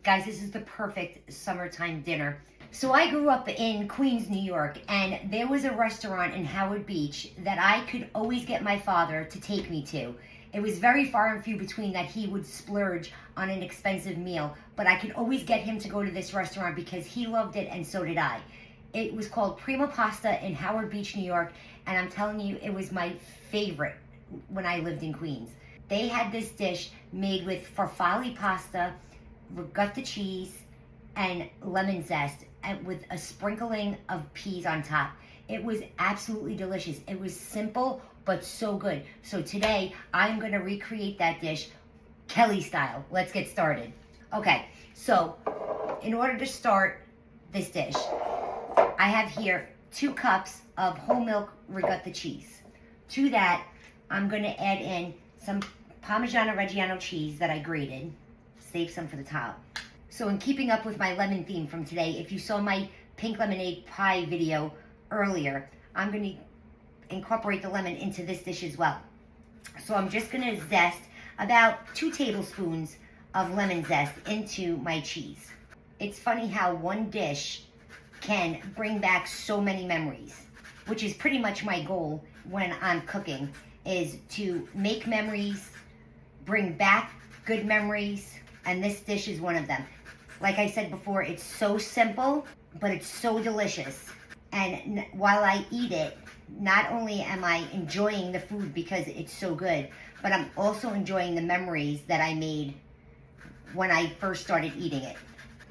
Guys, this is the perfect summertime dinner. So I grew up in Queens, New York, and there was a restaurant in Howard Beach that I could always get my father to take me to. It was very far and few between that he would splurge on an expensive meal, but I could always get him to go to this restaurant because he loved it and so did I. It was called Prima Pasta in Howard Beach, New York, and I'm telling you, it was my favorite when I lived in Queens. They had this dish made with farfalle pasta, ricotta cheese, and lemon zest, and with a sprinkling of peas on top. It was absolutely delicious. It was simple, but so good. So today, I'm gonna recreate that dish Kelly style. Let's get started. Okay, so in order to start this dish, I have here 2 cups of whole milk ricotta cheese. To that, I'm gonna add in some Parmigiano-Reggiano cheese that I grated. Save some for the top. So in keeping up with my lemon theme from today, if you saw my pink lemonade pie video earlier, I'm going to incorporate the lemon into this dish as well. So I'm just going to zest about 2 tablespoons of lemon zest into my cheese. It's funny how one dish can bring back so many memories, which is pretty much my goal when I'm cooking, is to make memories, bring back good memories, and this dish is one of them. Like I said before, it's so simple, but it's so delicious. And while I eat it, not only am I enjoying the food because it's so good, but I'm also enjoying the memories that I made when I first started eating it.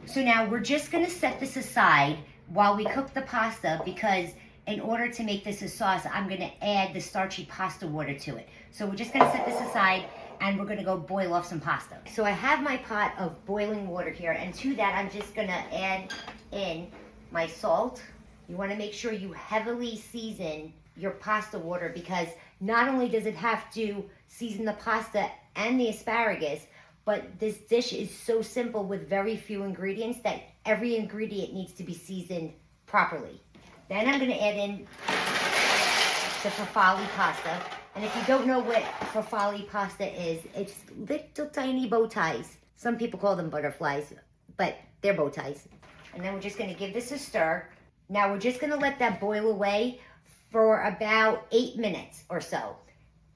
So now we're just gonna set this aside while we cook the pasta, because in order to make this a sauce, I'm gonna add the starchy pasta water to it. So we're just gonna set this aside and we're gonna go boil off some pasta. So I have my pot of boiling water here, and to that I'm just gonna add in my salt. You wanna make sure you heavily season your pasta water, because not only does it have to season the pasta and the asparagus, but this dish is so simple with very few ingredients that every ingredient needs to be seasoned properly. Then I'm gonna add in the farfalle pasta. And if you don't know what farfalle pasta is, it's little tiny bow ties. Some people call them butterflies, but they're bow ties. And then we're just gonna give this a stir. Now we're just gonna let that boil away for about 8 minutes or so.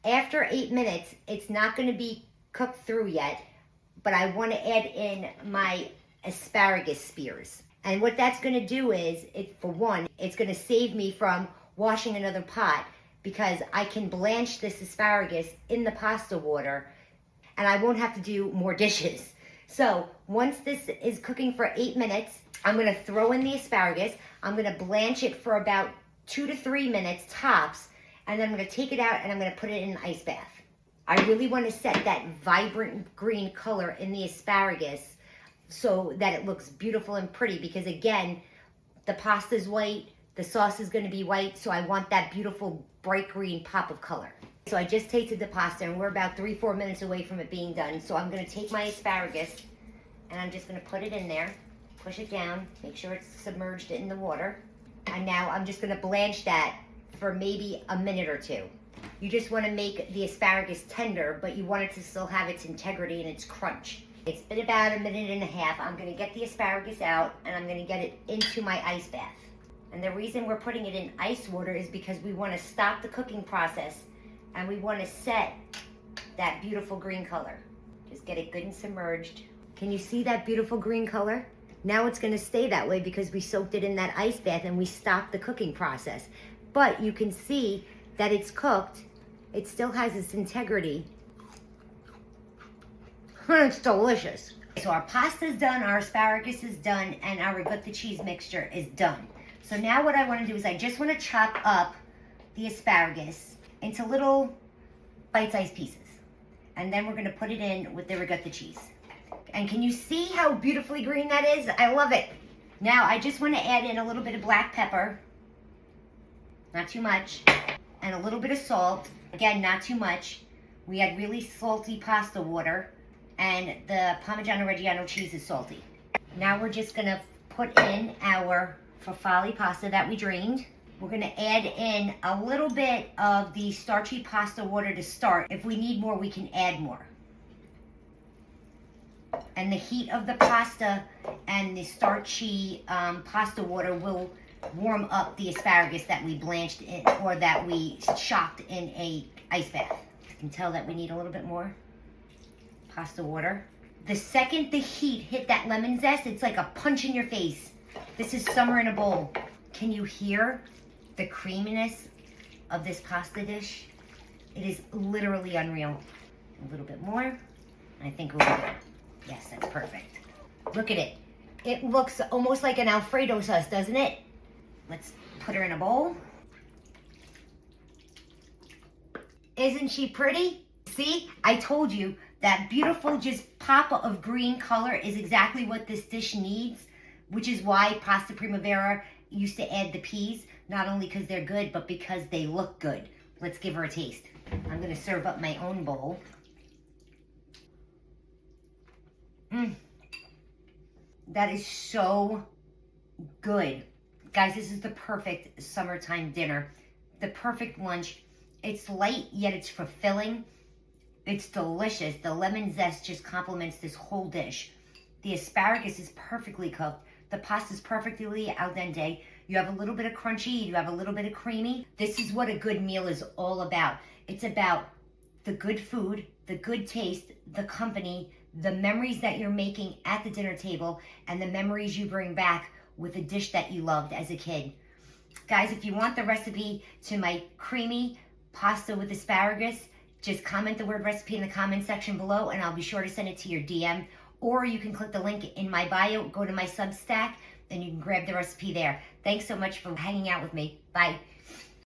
After 8 minutes, it's not gonna be cooked through yet, but I wanna add in my asparagus spears. And what that's gonna do is, for one, it's gonna save me from washing another pot, because I can blanch this asparagus in the pasta water and I won't have to do more dishes. So once this is cooking for 8 minutes, I'm gonna throw in the asparagus. I'm gonna blanch it for about 2 to 3 minutes tops, and then I'm gonna take it out and I'm gonna put it in an ice bath. I really wanna set that vibrant green color in the asparagus so that it looks beautiful and pretty, because again, the pasta's white, the sauce is gonna be white, so I want that beautiful bright green pop of color. So I just tasted the pasta and we're about 3-4 minutes away from it being done. So I'm gonna take my asparagus and I'm just gonna put it in there, push it down, make sure it's submerged in the water. And now I'm just gonna blanch that for maybe a minute or 2. You just wanna make the asparagus tender, but you want it to still have its integrity and its crunch. It's been about a minute and a half. I'm gonna get the asparagus out and I'm gonna get it into my ice bath. And the reason we're putting it in ice water is because we want to stop the cooking process and we want to set that beautiful green color. Just get it good and submerged. Can you see that beautiful green color? Now it's going to stay that way because we soaked it in that ice bath and we stopped the cooking process. But you can see that it's cooked. It still has its integrity. It's delicious. So our pasta's done, our asparagus is done, and our ricotta cheese mixture is done. So now what I want to do is I just want to chop up the asparagus into little bite-sized pieces. And then we're going to put it in with the ricotta cheese. And can you see how beautifully green that is? I love it. Now I just want to add in a little bit of black pepper. Not too much. And a little bit of salt. Again, not too much. We had really salty pasta water. And the Parmigiano-Reggiano cheese is salty. Now we're just going to put in our farfalle pasta that we drained. We're gonna add in a little bit of the starchy pasta water to start. If we need more, we can add more. And the heat of the pasta and the starchy pasta water will warm up the asparagus that we blanched in, or that we shocked in a ice bath. You can tell that we need a little bit more pasta water. The second the heat hit that lemon zest, it's like a punch in your face. This is summer in a bowl. Can you hear the creaminess of this pasta dish? It is literally unreal. A little bit more. I think we'll be good. Yes, that's perfect. Look at it. It looks almost like an Alfredo sauce, doesn't it? Let's put her in a bowl. Isn't she pretty? See, I told you that beautiful just pop of green color is exactly what this dish needs, which is why Pasta Primavera used to add the peas, not only because they're good, but because they look good. Let's give her a taste. I'm gonna serve up my own bowl. That is so good. Guys, this is the perfect summertime dinner. The perfect lunch. It's light, yet it's fulfilling. It's delicious. The lemon zest just complements this whole dish. The asparagus is perfectly cooked. The pasta is perfectly al dente. You have a little bit of crunchy. You have a little bit of creamy. This is what a good meal is all about. It's about the good food, the good taste, the company, the memories that you're making at the dinner table, and the memories you bring back with a dish that you loved as a kid. Guys, if you want the recipe to my creamy pasta with asparagus, just comment the word recipe in the comment section below and I'll be sure to send it to your DM. Or you can click the link in my bio, go to my Substack, and you can grab the recipe there. Thanks so much for hanging out with me. Bye.